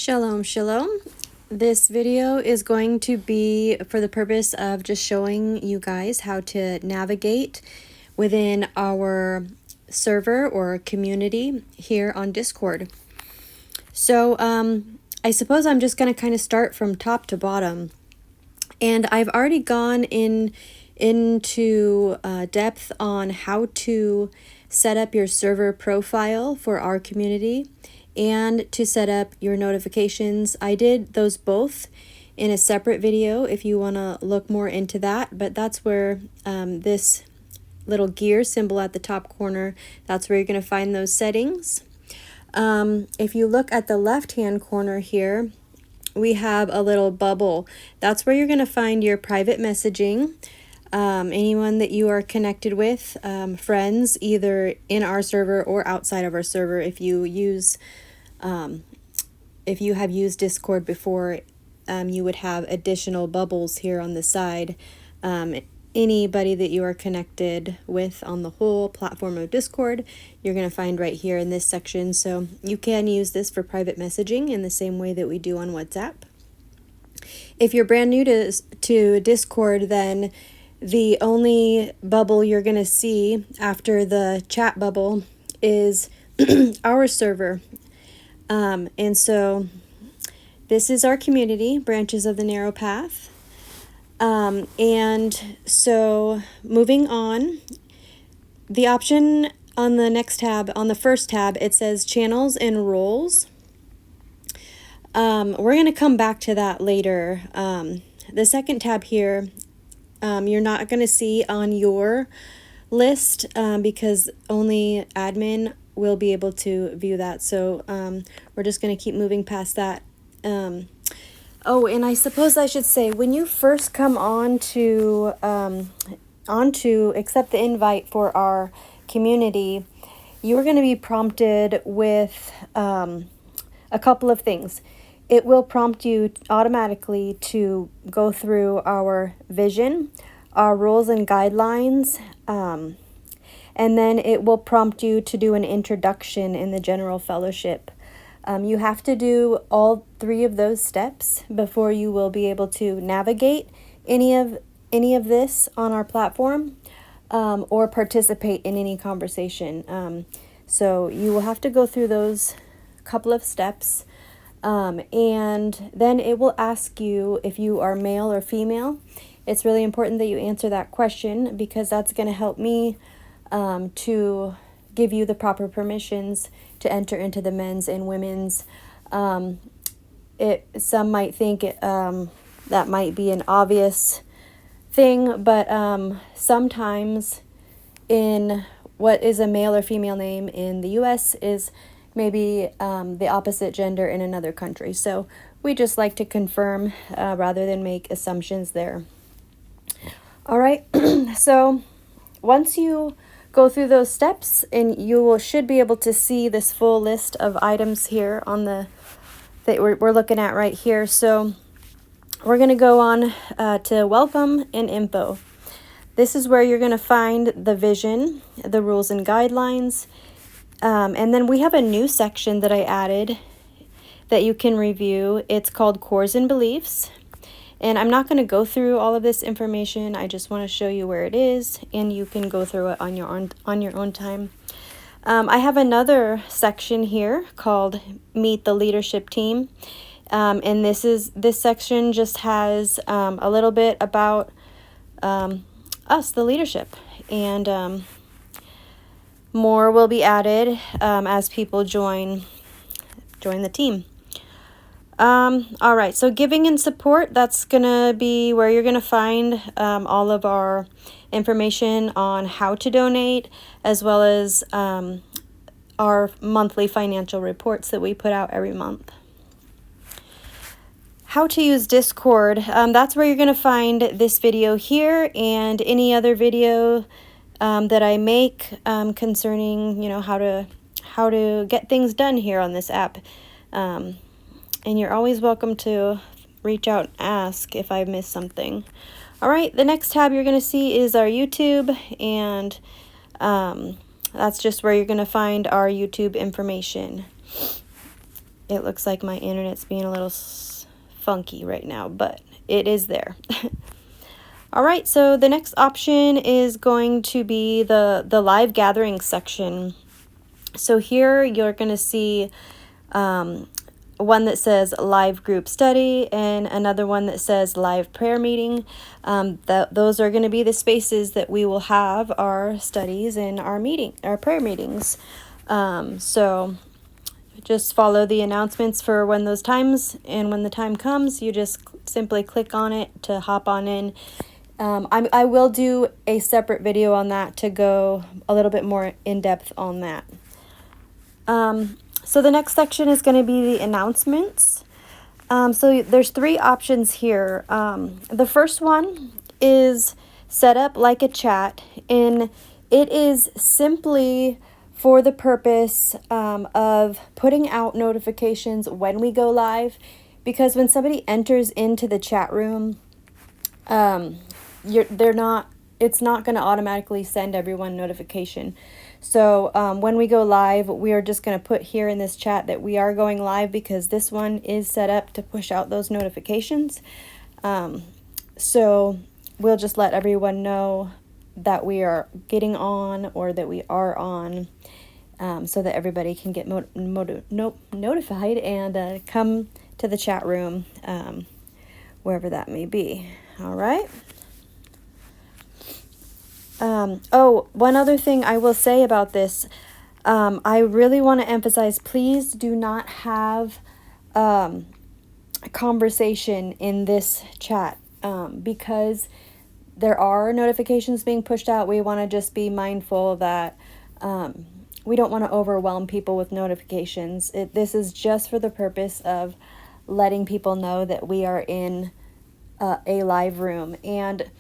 Shalom, shalom. This video is going to be for the purpose of just showing you guys how to navigate within our server or community here on Discord. So I suppose I'm just going to kind of start from top to bottom. And I've already gone into depth on how to set up your server profile for our community and to set up your notifications. I did those both in a separate video if you want to look more into that, but that's where this little gear symbol at the top corner, that's where you're going to find those settings. If you look at the left hand corner here, we have a little bubble. That's where you're going to find your private messaging. Anyone that you are connected with, friends, either in our server or outside of our server. If you have used Discord before, you would have additional bubbles here on the side. Anybody that you are connected with on the whole platform of Discord, you're going to find right here in this section. So you can use this for private messaging in the same way that we do on WhatsApp. If you're brand new to Discord, then the only bubble you're going to see after the chat bubble is our server. And so this is our community, Branches of the Narrow Path. And so moving on, the option on the next tab, on the first tab, it says channels and roles. We're going to come back to that later. The second tab here, you're not going to see on your list because only admin will be able to view that. So we're just going to keep moving past that. Oh, and I suppose I should say, when you first come on to accept the invite for our community, you're going to be prompted with a couple of things. It will prompt you automatically to go through our vision, our rules and guidelines, and then it will prompt you to do an introduction in the general fellowship. You have to do all three of those steps before you will be able to navigate any of this on our platform or participate in any conversation. So you will have to go through those couple of steps. And then it will ask you if you are male or female. It's really important that you answer that question because that's going to help me to give you the proper permissions to enter into the men's and women's. Some might think that might be an obvious thing, but sometimes in what is a male or female name in the US is maybe the opposite gender in another country. So we just like to confirm rather than make assumptions there. All right, so once you go through those steps, and you should be able to see this full list of items here on the that we're looking at right here. So we're going to go on to welcome and info. This is where you're going to find the vision, the rules and guidelines, and then we have a new section that I added that you can review. It's called Cores and Beliefs. And I'm not going to go through all of this information. I just want to show you where it is, and you can go through it on your own time. I have another section here called Meet the Leadership Team. And this section just has a little bit about us, the leadership. And more will be added as people join the team. All right, so giving and support, that's going to be where you're going to find all of our information on how to donate, as well as our monthly financial reports that we put out every month. How to use Discord, that's where you're going to find this video here and any other video that I make concerning, how to get things done here on this app. And you're always welcome to reach out and ask if I missed something. All right, the next tab you're going to see is our YouTube, and that's just where you're going to find our YouTube information. It looks like my internet's being a little funky right now, but it is there. All right, so the next option is going to be the live gathering section. So here you're going to see one that says live group study and another one that says live prayer meeting. Those are going to be the spaces that we will have our studies and our prayer meetings. So just follow the announcements for when those times, and when the time comes, you just simply click on it to hop on in. I will do a separate video on that to go a little bit more in depth on that. So the next section is going to be the announcements. So there's 3 options here. The first one is set up like a chat, and it is simply for the purpose of putting out notifications when we go live, because when somebody enters into the chat room, it's not going to automatically send everyone notification. So when we go live, we are just going to put here in this chat that we are going live, because this one is set up to push out those notifications. So we'll just let everyone know that we are getting on, or that we are on, so that everybody can get notified and come to the chat room, wherever that may be. All right. One other thing I will say about this, I really want to emphasize, please do not have a conversation in this chat, because there are notifications being pushed out. We want to just be mindful that we don't want to overwhelm people with notifications. This is just for the purpose of letting people know that we are in a live room. And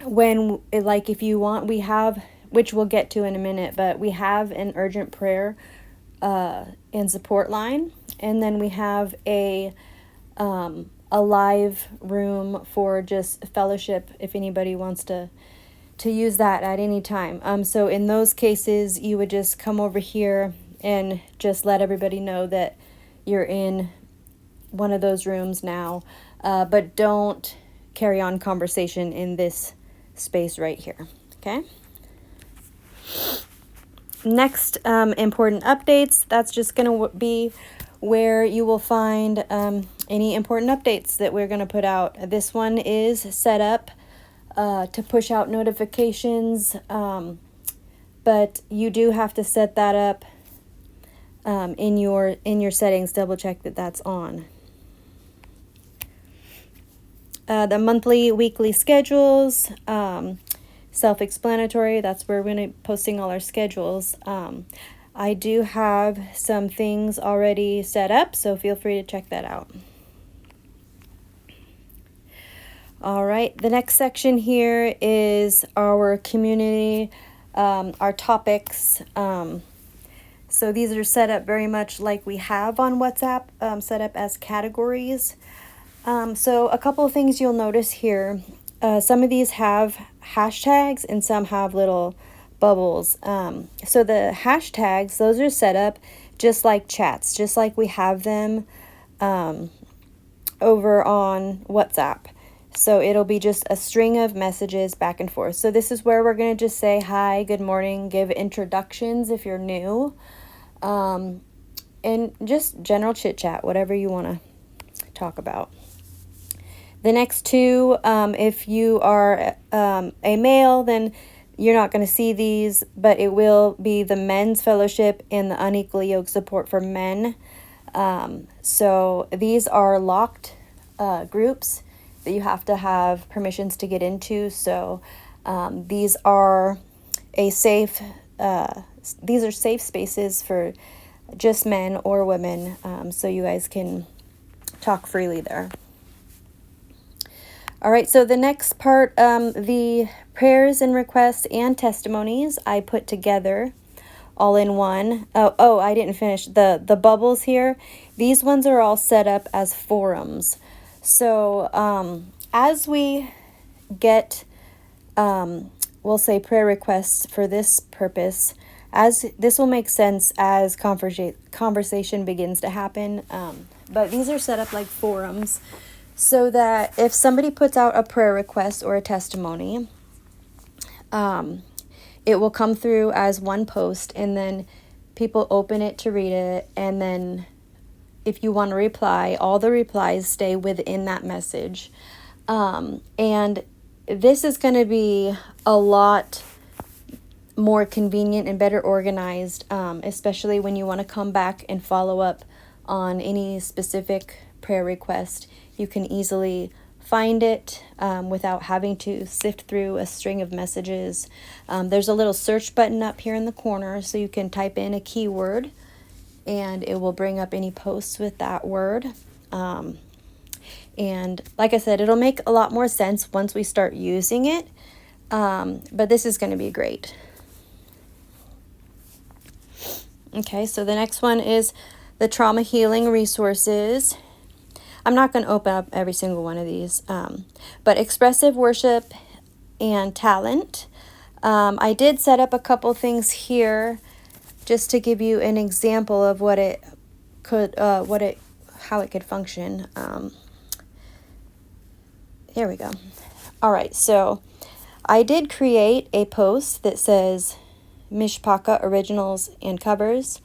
if you want, we have, which we'll get to in a minute, but we have an urgent prayer and support line, and then we have a live room for just fellowship if anybody wants to use that at any time. So in those cases, you would just come over here and just let everybody know that you're in one of those rooms now, but don't carry on conversation in this space right here. Okay. Next, important updates. That's just going to be where you will find any important updates that we're going to put out. This one is set up to push out notifications, but you do have to set that up in your settings. Double check that that's on. The monthly, weekly schedules, self-explanatory. That's where we're going to be posting all our schedules. I do have some things already set up, so feel free to check that out. All right, the next section here is our community, our topics. So these are set up very much like we have on WhatsApp, set up as categories. So a couple of things you'll notice here. Some of these have hashtags and some have little bubbles. So the hashtags, those are set up just like chats, just like we have them over on WhatsApp. So it'll be just a string of messages back and forth. So this is where we're going to just say hi, good morning, give introductions if you're new, and just general chit chat, whatever you want to talk about. The next two, if you are a male, then you're not going to see these, but it will be the men's fellowship and the unequally yoked support for men. So these are locked groups that you have to have permissions to get into. So these are safe spaces for just men or women, so you guys can talk freely there. All right, so the next part, the prayers and requests and testimonies I put together all in one. Oh, I didn't finish. The bubbles here, these ones are all set up as forums. So as we get, we'll say prayer requests for this purpose, as this will make sense as conversation begins to happen. But these are set up like forums so that if somebody puts out a prayer request or a testimony, it will come through as one post, and then people open it to read it, and then if you want to reply, all the replies stay within that message. And this is going to be a lot more convenient and better organized, especially when you want to come back and follow up on any specific prayer request. You can easily find it without having to sift through a string of messages. There's a little search button up here in the corner, so you can type in a keyword and it will bring up any posts with that word. And like I said, it'll make a lot more sense once we start using it. But this is going to be great. Okay, so the next one is the trauma healing resources. I'm not going to open up every single one of these, but expressive worship and talent. I did set up a couple things here just to give you an example of what it could, how it could function. Here we go. All right, so I did create a post that says Mishpaka originals and covers,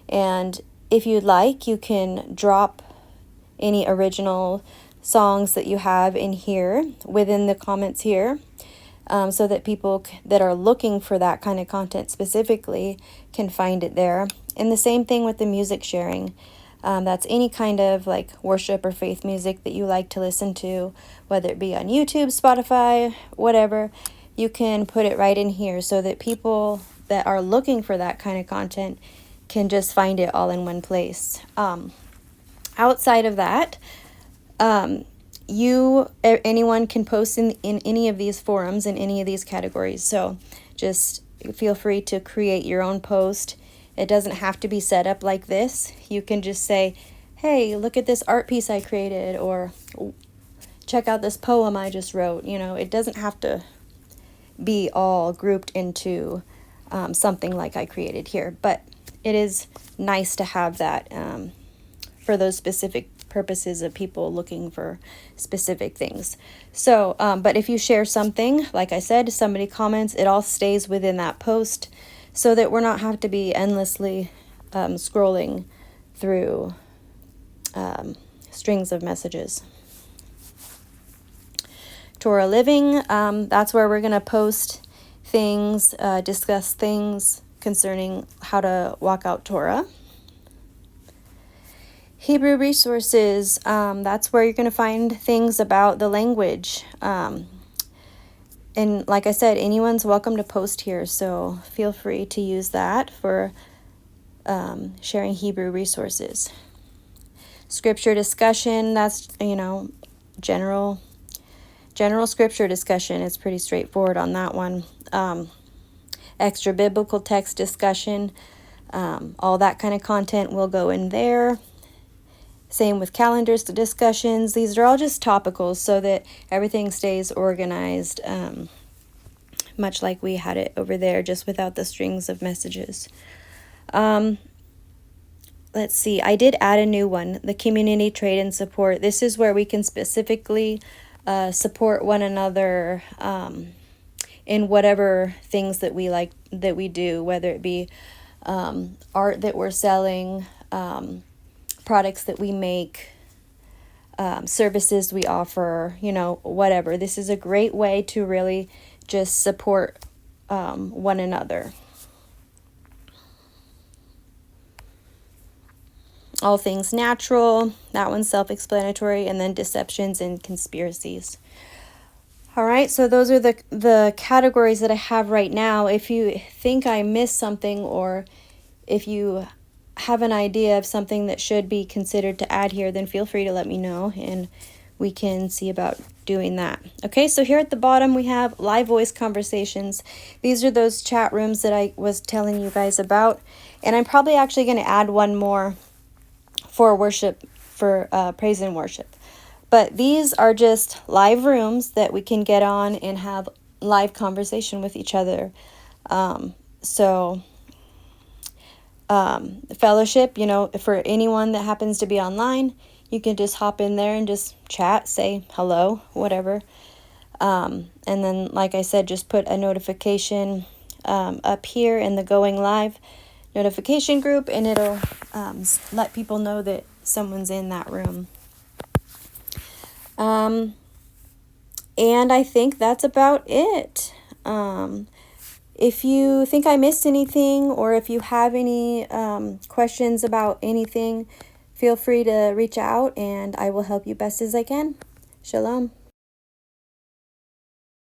and if you'd like, you can drop any original songs that you have in here within the comments here, so that people that are looking for that kind of content specifically can find it there. And the same thing with the music sharing. That's any kind of like worship or faith music that you like to listen to, whether it be on YouTube, Spotify, whatever. You can put it right in here so that people that are looking for that kind of content can just find it all in one place. Outside of that, anyone can post in any of these forums, in any of these categories. So just feel free to create your own post. It doesn't have to be set up like this. You can just say, hey, look at this art piece I created, or check out this poem I just wrote. You know, it doesn't have to be all grouped into something like I created here, but it is nice to have that for those specific purposes of people looking for specific things. So, but if you share something, like I said, somebody comments, it all stays within that post so that we're not have to be endlessly scrolling through strings of messages. Torah Living, that's where we're going to post things, discuss things concerning how to walk out Torah. Hebrew resources, that's where you're going to find things about the language. And like I said, anyone's welcome to post here, so feel free to use that for sharing Hebrew resources. Scripture discussion, that's, general scripture discussion is pretty straightforward on that one. Extra biblical text discussion, all that kind of content will go in there. Same with calendars to discussions. These are all just topicals so that everything stays organized, much like we had it over there, just without the strings of messages. Let's see, I did add a new one, the community trade and support. This is where we can specifically support one another in whatever things that we like, that we do, whether it be art that we're selling, products that we make, services we offer, whatever. This is a great way to really just support one another. All things natural, that one's self-explanatory, and then deceptions and conspiracies. All right, so those are the categories that I have right now. If you think I missed something, or if you have an idea of something that should be considered to add here, then feel free to let me know and we can see about doing that. Okay, so here at the bottom we have live voice conversations. These are those chat rooms that I was telling you guys about, and I'm probably actually going to add one more for worship, for praise and worship. But these are just live rooms that we can get on and have live conversation with each other. So fellowship. For anyone that happens to be online, you can just hop in there and just chat, say hello, whatever. And then, like I said, just put a notification up here in the Going Live notification group, and it'll let people know that someone's in that room. And I think that's about it. If you think I missed anything, or if you have any questions about anything, feel free to reach out and I will help you best as I can. Shalom.